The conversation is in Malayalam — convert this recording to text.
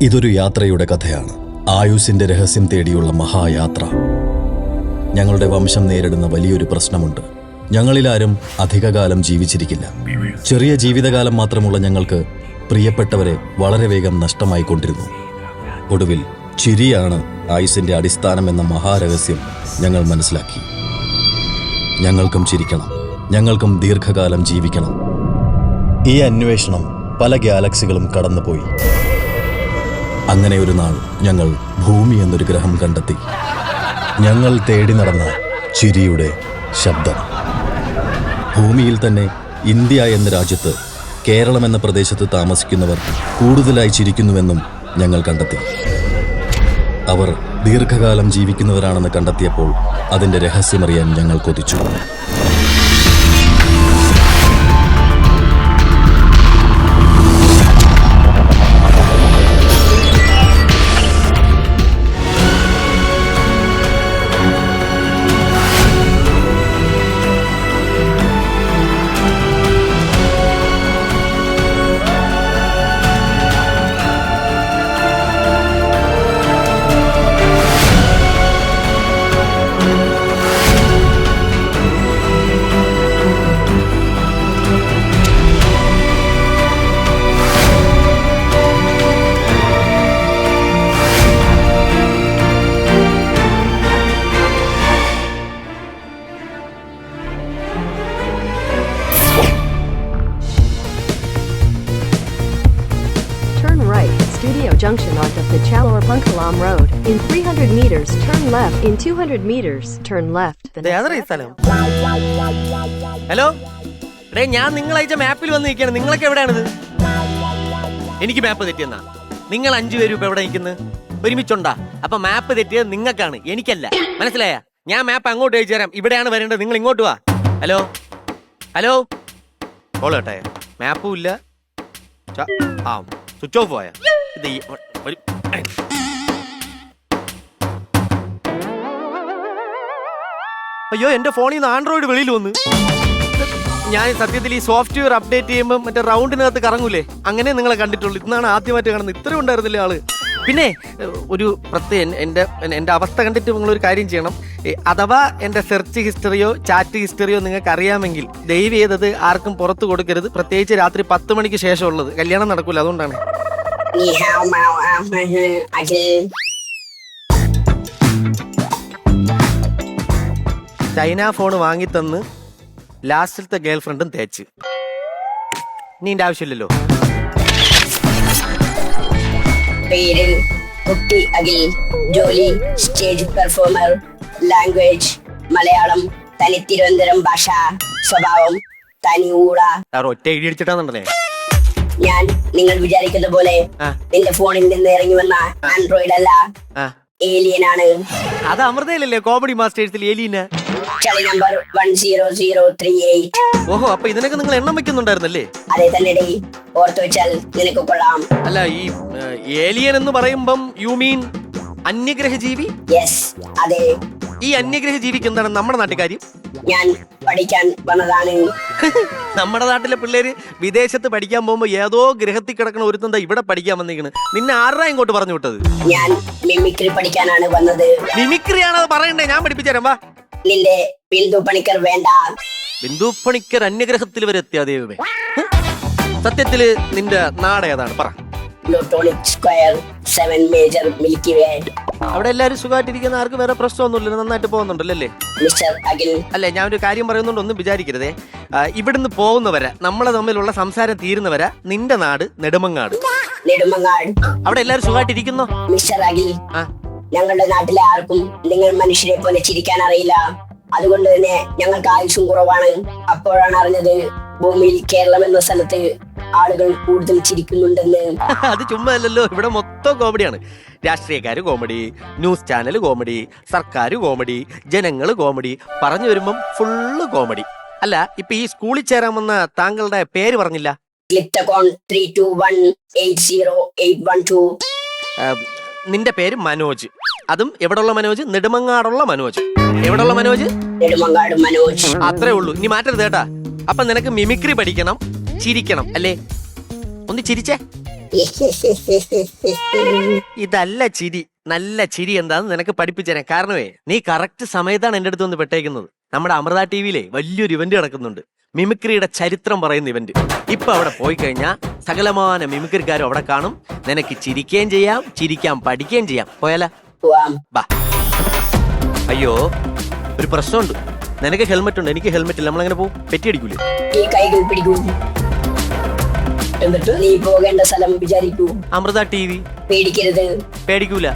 ഇതൊരു യാത്രയുടെ കഥയാണ്. ആയുസിന്റെ രഹസ്യം തേടിയുള്ള മഹായാത്ര. ഞങ്ങളുടെ വംശം നേരിടുന്ന വലിയൊരു പ്രശ്നമുണ്ട്. ഞങ്ങളിലാരും അധികകാലം ജീവിച്ചിരിക്കില്ല. ചെറിയ ജീവിതകാലം മാത്രമുള്ള ഞങ്ങൾക്ക് പ്രിയപ്പെട്ടവരെ വളരെ വേഗം നഷ്ടമായിക്കൊണ്ടിരുന്നു. ഒടുവിൽ ചിരിയാണ് ആയുസിന്റെ അടിസ്ഥാനമെന്ന മഹാരഹസ്യം ഞങ്ങൾ മനസ്സിലാക്കി. ഞങ്ങൾക്കും ചിരിക്കണം, ഞങ്ങൾക്കും ദീർഘകാലം ജീവിക്കണം. ഈ അന്വേഷണം പല ഗാലക്സികളും കടന്നുപോയി. അങ്ങനെ ഒരു നാൾ ഞങ്ങൾ ഭൂമി എന്നൊരു ഗ്രഹം കണ്ടെത്തി. ഞങ്ങൾ തേടി നടന്ന ചിരിയുടെ ശബ്ദം. ഭൂമിയിൽ തന്നെ ഇന്ത്യ എന്ന രാജ്യത്ത് കേരളം എന്ന പ്രദേശത്ത് താമസിക്കുന്നവർ കൂടുതലായി ചിരിക്കുന്നുവെന്നും ഞങ്ങൾ കണ്ടെത്തി. അവർ ദീർഘകാലം ജീവിക്കുന്നവരാണെന്ന് കണ്ടെത്തിയപ്പോൾ അതിൻ്റെ രഹസ്യമറിയാൻ ഞങ്ങൾ കൊതിച്ചു. Studio Junction onto Pichalor Punkalam Road. In 300 meters, turn left. In 200 meters, turn left. Hello day, ഞാൻ നിങ്ങളയച്ച മാപ്പിൽ വന്ന് നിൽക്കുകയാണ്. നിങ്ങളൊക്കെ എവിടെയാണിത്? എനിക്ക് മാപ്പ് തെറ്റിയെന്നാ? നിങ്ങൾ 5 പേരും ഇപ്പൊ എവിടെ നിൽക്കുന്നത്? ഒരുമിച്ചുണ്ടാ? അപ്പൊ മാപ്പ് തെറ്റിയത് നിങ്ങൾക്കാണ്, എനിക്കല്ല. മനസ്സിലായ? ഞാൻ മാപ്പ് അങ്ങോട്ട് അയച്ചു തരാം. ഇവിടെയാണ് വരേണ്ടത്, നിങ്ങൾ ഇങ്ങോട്ട് വാ. ഹലോ ഹലോ കോളേട്ടെ, മാപ്പും ഇല്ല. സ്വിച്ച് ഓഫ് പോയാ ഇത് അയ്യോ, എന്റെ ഫോണിൽ നിന്ന് ആൻഡ്രോയിഡ് വെളിയിൽ വന്ന്. ഞാൻ സത്യത്തിൽ ഈ സോഫ്റ്റ്വെയർ അപ്ഡേറ്റ് ചെയ്യുമ്പോൾ മറ്റേ റൗണ്ടിനകത്ത് കറങ്ങൂലേ, അങ്ങനെ നിങ്ങളെ കണ്ടിട്ടുള്ളൂ. ഇന്നാണ് ആദ്യമായിട്ട് കാണുന്നത്. ഇത്രയും ഉണ്ടായിരുന്നില്ല ആള്. പിന്നെ ഒരു പ്രത്യേക എൻ്റെ അവസ്ഥ കണ്ടിട്ട് നിങ്ങളൊരു കാര്യം ചെയ്യണം. അഥവാ എൻ്റെ സെർച്ച് ഹിസ്റ്ററിയോ ചാറ്റ് ഹിസ്റ്ററിയോ നിങ്ങൾക്ക് അറിയാമെങ്കിൽ ദയവ് ചെയ്തത് ആർക്കും പുറത്ത് കൊടുക്കരുത്. പ്രത്യേകിച്ച് രാത്രി 10 മണിക്ക് ശേഷമുള്ളത്. കല്യാണം നടക്കൂല, അതുകൊണ്ടാണ്. ചൈന ഫോൺ വാങ്ങിത്തന്ന് ലാസ്റ്റിലത്തെ ഗേൾ ഫ്രണ്ടും തേച്ച്. നീന്റെ ആവശ്യമില്ലല്ലോ. പേര് കുട്ടി അഖിൽ, ജോലി സ്റ്റേജ് പെർഫോമർ, ലാംഗ്വേജ് മലയാളം, തനി തിരുവനന്തപുരം ഭാഷ, സ്വഭാവം തനി ഊള. ഒറ്റ ഇടി അടിച്ചിട്ടാന്നുണ്ടല്ലേ? ഞാൻ നിങ്ങൾ വിചാരിക്കുന്ന പോലെ നിന്റെ ഫോണിൽ നിന്ന് ഇറങ്ങി വന്ന ആൻഡ്രോയിഡ് അല്ല, ഏലിയൻ ആണ്. അത് അമൃതയിലല്ലേ കോമഡി മാസ്റ്റേഴ്സിൽ ഏലിയന? ചളി നമ്പർ 10038. ഓഹോ, അപ്പൊ ഇതിനൊക്കെ നിങ്ങൾ എണ്ണം വെക്കുന്നുണ്ടായിരുന്നല്ലേ? അതെ തന്നെ, ഓർത്തു വെച്ചാൽ നിനക്ക് കൊള്ളാം. അല്ല, ഈ ഏലിയൻ എന്ന് പറയുമ്പം യു മീൻ അന്യഗ്രഹ ജീവി? യെസ്, അതെ. ഈ അന്യഗ്രഹ ജീവിക്ക് എന്താണ് നമ്മുടെ നാട്ടുകാര്യം? ഞാൻ പഠിക്കാൻ വന്നതാണ്. നമ്മുടെ നാട്ടിലെ പിള്ളേര് വിദേശത്ത് പഠിക്കാൻ പോകുമ്പോ ഏതോ ഗ്രഹത്തിൽ കിടക്കണ ഒരുത്തന്താ ഇവിടെ പഠിക്കാൻ വന്നിരിക്കണ്. നിന്നെ ആരാ ഇങ്ങോട്ട് പറഞ്ഞു വിട്ടത്? ഞാൻ മിമിക്രി പഠിക്കാനാണ് വന്നത്. മിമിക്രി ആണത് പറയണ്ടേ? ഞാൻ പഠിപ്പിച്ചുതരാം, വാ. നിന്റെ ബിന്ദു പണിക്കർ വേണ്ട. ബിന്ദു പണിക്കർ അന്യഗ്രഹത്തിൽ വരെ എത്തിയ ദൈവമേ. സത്യത്തില് നിന്റെ നാട് ഏതാണ് പറ? പ്ലൂട്ടോണിക് സ്ക്വയർ 7 മേജർ മിൽക്കി വേ. അവിടെ എല്ലാരും സുഖമായിട്ടിരിക്കുന്ന, ആർക്ക് വേറെ പ്രശ്നമൊന്നുമില്ല, നന്നായിട്ട് പോകുന്നുണ്ടല്ലേ മിസ്റ്റർ അഖിൽ? അല്ലേ, ഞാൻ ഒരു കാര്യം പറയുന്നുണ്ട്, ഒന്നും വിചാരിക്കരുതേ. ഇവിടുന്ന് പോകുന്നവരെ, നമ്മളെ തമ്മിലുള്ള സംസാരം തീരുന്നവരെ നിന്റെ നാട് നെടുമങ്ങാട്. നെടുമങ്ങാട്? അവിടെ എല്ലാരും സുഖമായിട്ടിരിക്കുന്നോ? മിസ്റ്റർ അഖിൽ, ഞങ്ങളുടെ നാട്ടിലെ ആർക്കും നിങ്ങൾ മനുഷ്യരെ പോലെ ചിരിക്കാൻ അറിയില്ല. അതുകൊണ്ട് തന്നെ ഞങ്ങൾക്ക് ആയുസും കുറവാണ്. അപ്പോഴാണ് അറിഞ്ഞത് ഭൂമിയിൽ കേരളം എന്ന സ്ഥലത്ത് ആളുകൾ കൂടുതൽ ചിരിക്കുന്നുണ്ടെന്ന്. അത് ചുമ്മാ അല്ലല്ലോ, ഇവിടെ മൊത്തം കോമഡിയാണ്. രാഷ്ട്രീയക്കാര് കോമഡി, ന്യൂസ് ചാനൽ കോമഡി, സർക്കാർ കോമഡി, ജനങ്ങൾ കോമഡി, പറഞ്ഞു വരുമ്പം ഫുള്ള് കോമഡി. അല്ല, ഇപ്പൊ ഈ സ്കൂളിൽ ചേരാമെന്ന താങ്കളുടെ പേര് പറഞ്ഞില്ല? ക്ലിപ്റ്റകോൺ 32180812. നിന്റെ പേര് മനോജ്. അതും എവിടെയുള്ള മനോജ്? നെടുമങ്ങാടുള്ള മനോജ്. എവിടെയുള്ള മനോജ്? നെടുമങ്ങാട് മനോജ്. അത്രേ ഉള്ളൂ, ഇനി മാറ്റരുത് കേട്ടാ. അപ്പൊ നിനക്ക് മിമിക്രി പഠിക്കണം, ചിരിക്കണം അല്ലേ? ഒന്ന് ചിരിച്ചേ. ഇതല്ല ചിരി. നല്ല ചിരി എന്താന്ന് നിനക്ക് പഠിപ്പിച്ചേനെ. കാരണമേ നീ കറക്റ്റ് സമയത്താണ് എന്റെ അടുത്ത് വന്ന് പെട്ടേക്കുന്നത്. നമ്മുടെ അമൃത ടിവിയിലെ വലിയൊരു ഇവന്റ് നടക്കുന്നുണ്ട്, മിമിക്രിയുടെ ചരിത്രം പറയുന്ന ഇവന്റ്. ഇപ്പൊ അവിടെ പോയി കഴിഞ്ഞാൽ സകലമാന മിമിക്രിക്കാരും അവിടെ കാണും. നിനക്ക് ചിരിക്കുകയും ചെയ്യാം, ചിരിക്കാൻ പഠിക്കുകയും ചെയ്യാം. പോയാലോ? പോവാം. ബാ. അയ്യോ, ഒരു പ്രശ്നമുണ്ട്. നിനക്ക് ഹെൽമെറ്റ് ഉണ്ട്, എനിക്ക് ഹെൽമെറ്റ് ഇല്ല. നമ്മളെങ്ങനെ പോകും? പെറ്റിയടിക്കൂലേ? ഈ കൈകൾ പിടിക്കൂ. എന്നിട്ട് നീ പോകേണ്ട സ്ഥലം വിചാരിക്കൂ. Amrita T V. പേടിക്കരുത്. പേടിക്കൂല.